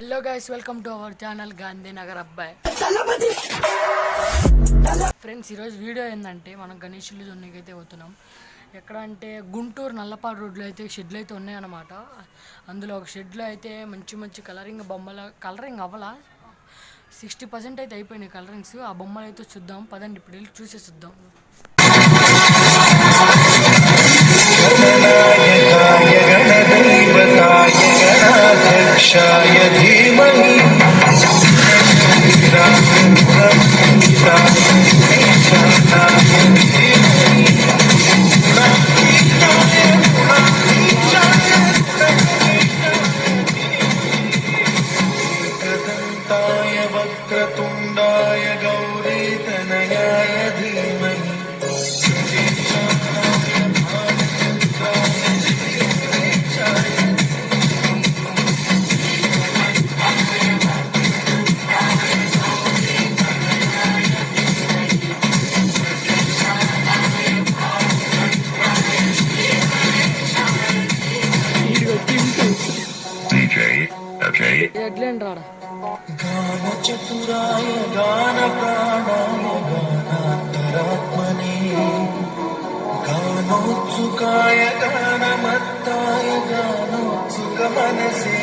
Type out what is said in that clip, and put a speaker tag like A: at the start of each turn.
A: Hello guys, welcome to our channel Gandhinagar అబ్బాయి. Friends, ఈరోజు video ఏంటంటే మనం గణేషులు జొన్నకైతే పోతున్నాం. ఎక్కడ అంటే గుంటూరు నల్లపాడు రోడ్లో అయితే షెడ్లు అయితే ఉన్నాయన్నమాట. అందులో ఒక షెడ్లో అయితే మంచి మంచి కలరింగ్ అవ్వాలా 60% అయితే అయిపోయినాయి కలరింగ్స్. ఆ బొమ్మలు అయితే చూద్దాం పదండి, ఇప్పుడు వెళ్ళి చూసేద్దాం.
B: गणाध्यक्षाय धीमहि एकदन्ताय वक्रतुण्डाय गौरीतनयाय धीमहि गानचतुराय गानप्राणाय गानान्तरात्मने गानोत्सुकाय गानमत्ताय गानोत्सुकमनसे